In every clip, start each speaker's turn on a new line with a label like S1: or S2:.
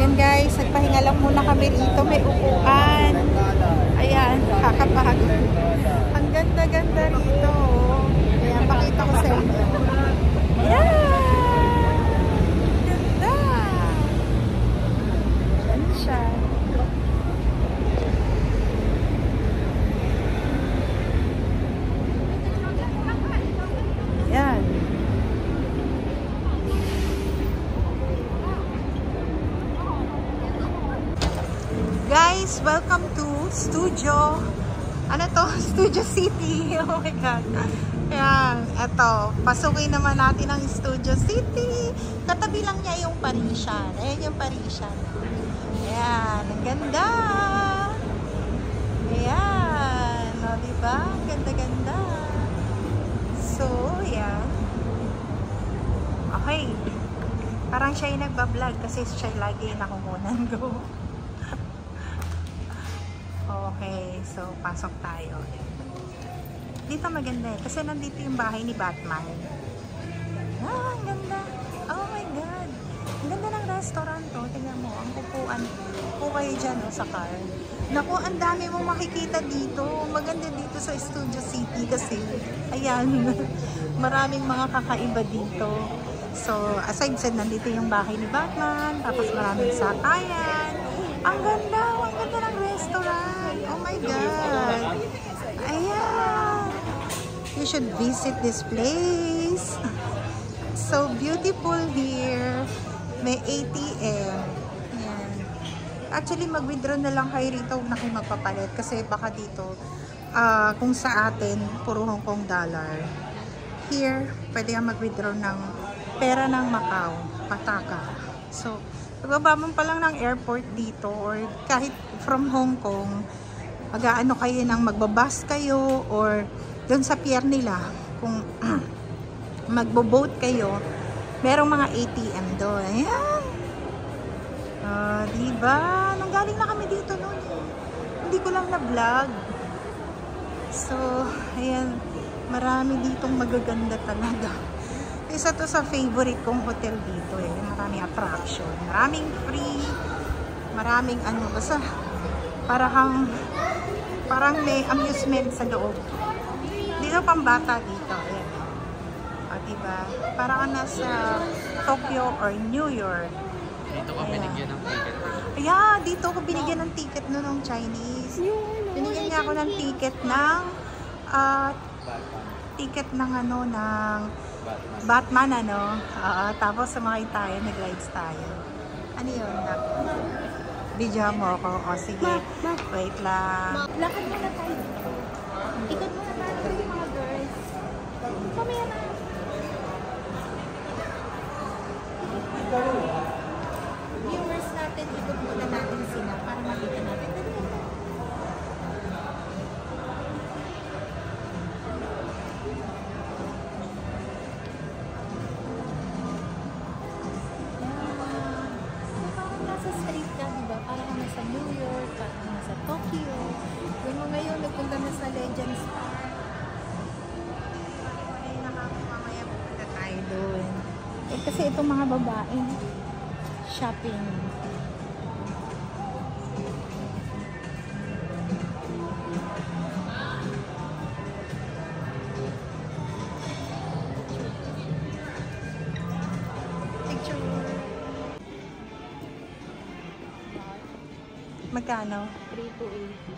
S1: Yan guys, nagpahinga lang muna kami dito. May upuan. Ayan, kakapagod. Ang ganda-ganda rito. Ayan, pakita ko sa inyo. Ayan! Ganda! Ayan siya. Ayan. Guys, welcome to Studio. Ano to? Studio City. Oh my God. Ayan. Eto. Pasukin naman natin ang Studio City. Katabi lang niya yung Parisian. Ayan yung Parisian. Ayan. Ang ganda. Ayan. O, diba? Ang ganda-ganda. So, ayan. Okay. Parang siya yung nagbablog kasi siya lagi nakumunan ko. Okay, so pasok tayo. Dito maganda eh, kasi nandito yung bahay ni Batman. Ah, ang ganda. Oh my God. Ang ganda ng restaurant to. Tingnan mo, ang upuan. Upo kayo dyan oh, sa car. Naku, ang dami mong makikita dito. Maganda dito sa Studio City kasi, ayan, maraming mga kakaiba dito. So, aside sa nandito yung bahay ni Batman, tapos maraming sakayan. Ang ganda ng restaurant. Oh my God. Ayan. You should visit this place. So beautiful here. May ATM. Ayan. Actually, mag-withdraw na lang kayo rito na kayo magpapalit. Kasi baka dito, kung sa atin, puro Hong Kong dollar. Here, pwede kang mag-withdraw ng pera ng Macau. Pataka. So, pagbaba mo pa lang ng airport dito or kahit from Hong Kong, mag-aano kayo ng magbabas kayo or doon sa pier nila, kung magbo-boat kayo, merong mga ATM doon. Ayan. Diba? Nanggaling na kami dito noon. Hindi ko lang na-vlog. So, ayan. Marami ditong magaganda talaga. Isa to sa favorite kong hotel dito eh. Maraming attraction. Maraming free. Maraming ano. Basta parang may amusement sa loob. Dito pang bata dito. Ayan. O, diba? Parang nasa Tokyo or New York.
S2: Dito ka binigyan ng ticket.
S1: Yeah, dito ako binigyan ng ticket noon ng Chinese. Binigyan niya ako ng ticket ng ano, ng Batman, ano. Tapos sumakay tayo, nag-rides tayo. Ano yun? Video mo ako. O, sige. Wait lang.
S3: Lakad muna tayo. Ikot muna tayo yung mga girls. Kamaya na. Viewers natin, ikot muna natin sila para makita natin. Sa New York, parang nasa Tokyo. Yung mga ngayon, nagpunta na sa Legends Park.
S1: Ay, mamaya pupunta tayo doon.
S3: Eh, kasi itong mga babae, shopping.
S1: Magkano?
S3: 3 to 80.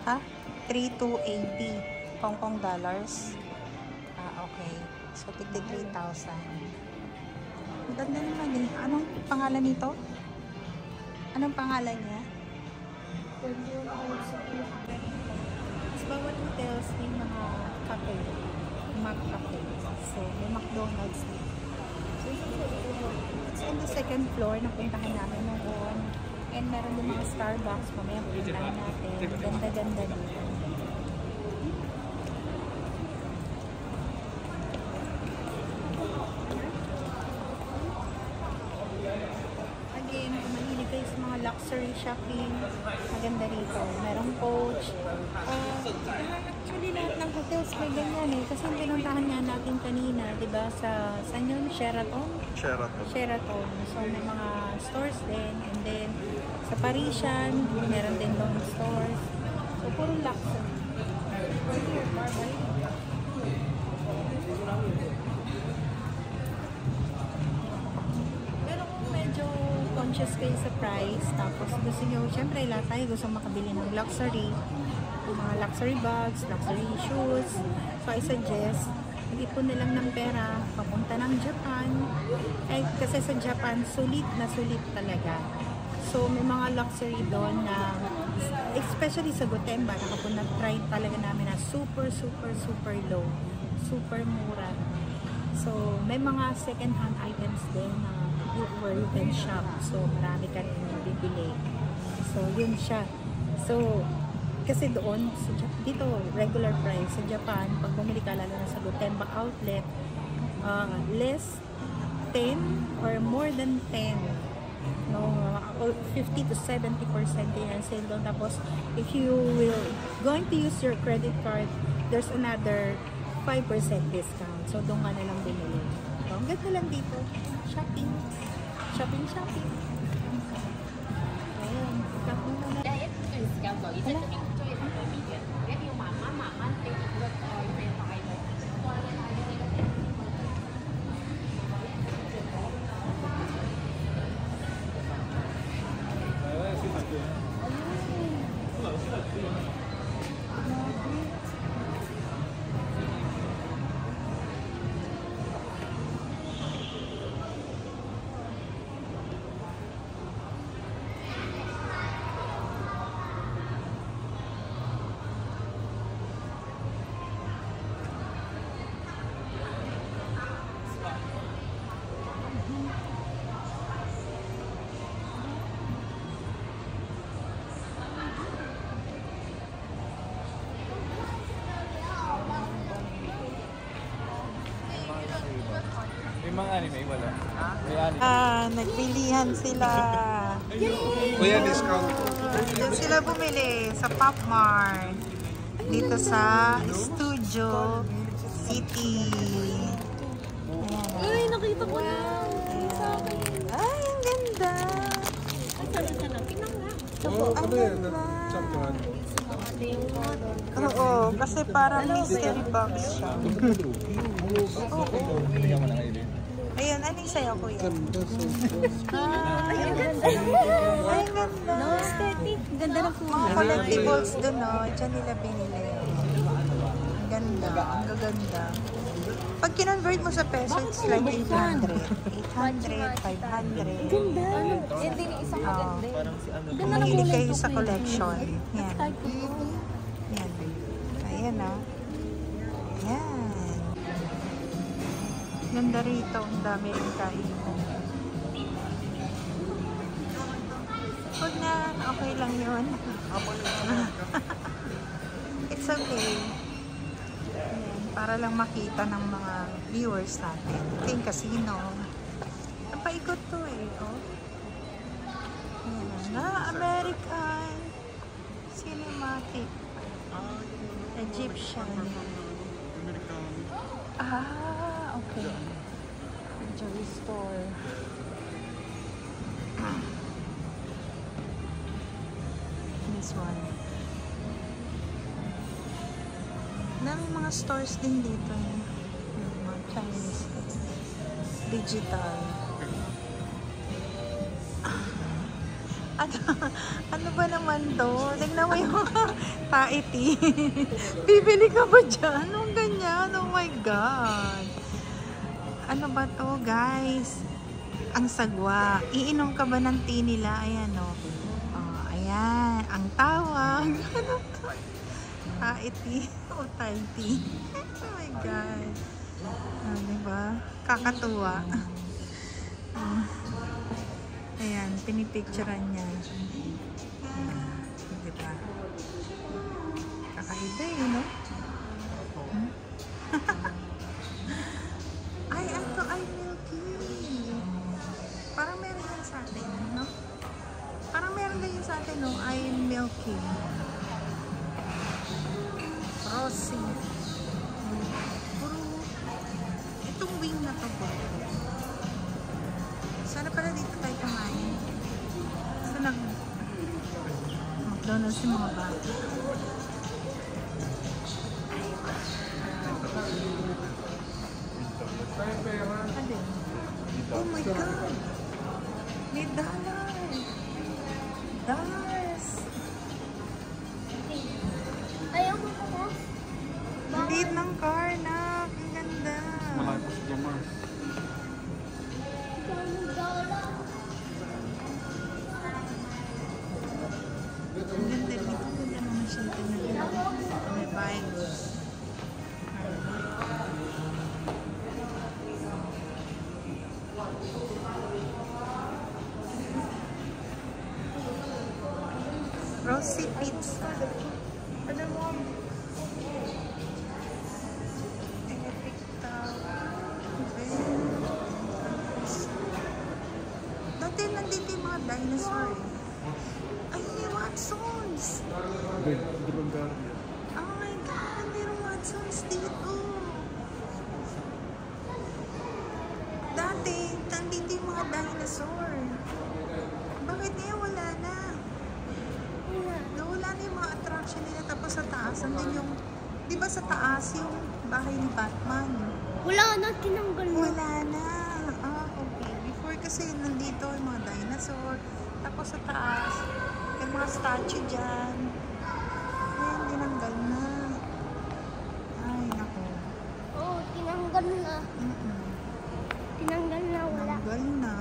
S1: Ha? 3 to 80 Hong Kong dollars. Okay. So, 53,000. Ang ganda naman eh. Anong pangalan nito? Anong pangalan niya? Sa bawat hotels may mga cafe. Mac Cafe. So, may McDonald's dito. It's on the second floor. Napuntahan namin noon. And meron din mga Starbucks. Mamaya pupuntahan natin. Ganda-ganda dito. Again, kung mahilig kayo sa mga luxury shopping, maganda rito. Merong Coach. Actually, lahat ng hotels may ganyan eh. Kasi yung pinuntahan nga natin kanina, diba? Saan yun? Sheraton?
S2: Sheraton.
S1: Sheraton. So, may mga stores din. And then, Sa Parisian, meron din doon stores. So, puro luxury. Pero kung medyo conscious kayo sa price, tapos gusto nyo, syempre lahat tayo gusto makabili ng luxury, mga luxury bags, luxury shoes. So, I suggest, mag-ipon na lang ng pera, papunta ng Japan. Kasi sa Japan, sulit na sulit talaga. So, may mga luxury doon na, especially sa Gotemba, nakapunag-try talaga namin na super low. Super mura. So, may mga second-hand items din na where you can shop. So, marami ka rin bibili. So, yun siya. So, kasi doon, dito, regular price. Sa Japan, pag bumili ka lalo na sa Gotemba outlet, less 10 or more than 10. No, 50 to 70% yan sale doon. Tapos, if you will going to use your credit card, there's another 5% discount. So, doon ka na lang bumili. So, ang ganda lang dito. Shopping. Ayan. Shopping na lang.
S2: May mga anime, wala. May anime.
S1: Nagbilihan sila.
S2: Kuya, discount.
S1: Doon sila bumili sa Pop Mart. Dito sa Studio City. Ayan.
S3: Uy, nakita ko na.
S1: Ay, ang ganda.
S3: Ay, sana. Tingnan nga.
S1: Ang ganda. Oo, kasi parang mystery box siya. Ayun, ano yung sa'yo, kuya? Ay, ang ganda. Ay, ang ganda.
S3: No, aesthetic. Ganda ng
S1: Mga
S3: kulay.
S1: collectibles dun, no? Diyan nila binili. Ang ganda. Ang gaganda. Pag kinonvert mo sa peso, it's like 800. 800, 500.
S3: Ganda. Hindi ni isang maganda.
S1: Kung mahilig kayo sa collection. Yan. Yan. Ayan, ah. Yan. Ganda rito. Ang dami rin kain. Huwag na. Okay lang yun. It's okay. Ayan. Para lang makita ng mga viewers natin. Ito yung casino. Napaikot to eh. Oh. Ayan na. American. Cinematic. Egyptian. Okay. Jewelry store. This one. Dami mga stores din dito. Mga Chinese. Digital. Ano ba naman to? Tignan mo yung taiti. Bibili ka ba dyan? Anong ganyan? Oh my God. Ano ba to, guys? Ang sagwa. Iinom ka ba ng tea nila? Ayan, o. Oh, ayan. Ang tawag. Ano to? Taiti. O taiti. Oh my God. Diba? Kakatuwa. Ayan, pinipicturean niya. Diba? Kakaiba eh, no? Ay, ito ay milky. Parang meron yan sa atin, no? Parang meron din yan sa atin, no? Ay milky. Rosy. Puro. Itong wing na to po. Sana pala dito tayo kumain. So, McDonald's yung mga bata. Oh my God! May dollar! Dollars!
S3: Ayaw mo ko.
S1: Ang liit ng car, nak. Ang ganda.
S2: Malapos dyan, Mars.
S1: Ang ganda dito. Ang ganda naman siya. May bike. Rossi Pizza. Epic Tower. Dati nandito yung mga dinosaur. Ay, may Watsons! Oh my God, mayroong Watsons dito. Dati, nandito yung mga dinosaur. Bakit niya wala na? Nawala na yung mga attraction nila. Tapos sa taas, nandun yung, di ba sa taas yung bahay ni Batman?
S3: Wala na, tinanggal na.
S1: Wala na. Ah, okay. Before kasi nandito yung mga dinosaur. Tapos sa taas, yung mga statue dyan. Ayan, tinanggal na. Ay, naku.
S3: Oo, tinanggal na. Tinanggal na, wala.
S1: Tinanggal na.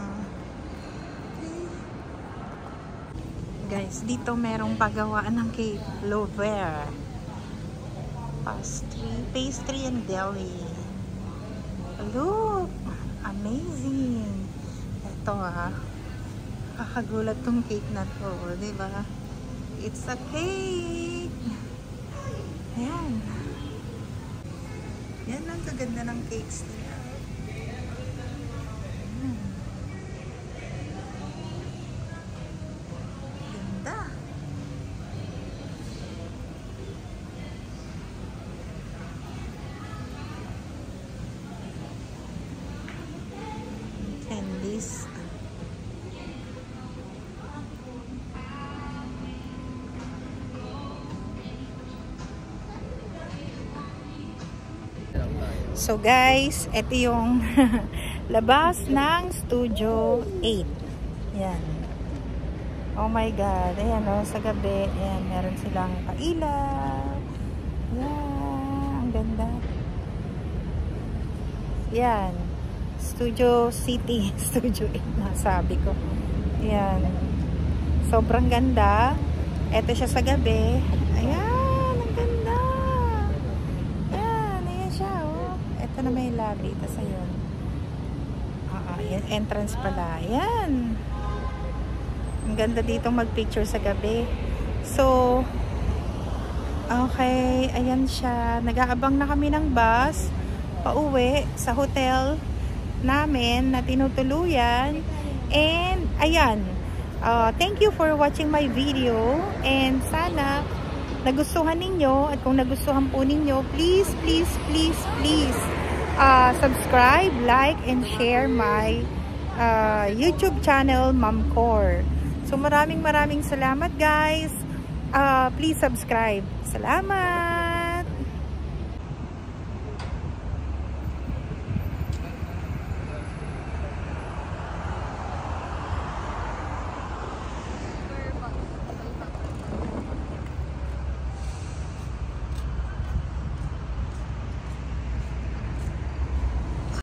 S1: Guys, dito merong pagawaan ng cake. Lover. Pastry and deli. Look! Amazing! Ito kakagulat tong cake na to. Diba? It's a cake! Ayan. Yan ang kaganda ng cakes nila. Ganda. Candies. So guys, ito yung labas ng Studio 8. Yan. Oh my God. Ayan sa gabi. Ayan, meron silang pailaw. Yan. Ang ganda. Yan. Studio City. Studio 8 na sabi ko. Yan. Sobrang ganda. Ito siya sa gabi. Ayan. Ang ganda. Yan. Ayan siya. Ito na may lobby. Tapos ayun. Yan. Entrance pala. Yan. Ang ganda dito mag-picture sa gabi. So, okay. Ayan siya. Nag-aabang na kami ng bus pauwi sa hotel namin na tinutuluyan. And, ayan. Thank you for watching my video. And sana nagustuhan ninyo. At kung nagustuhan po ninyo, please, please, please, please subscribe, like, and share my YouTube channel, Ma'am Core. So maraming salamat guys. Please subscribe. Salamat!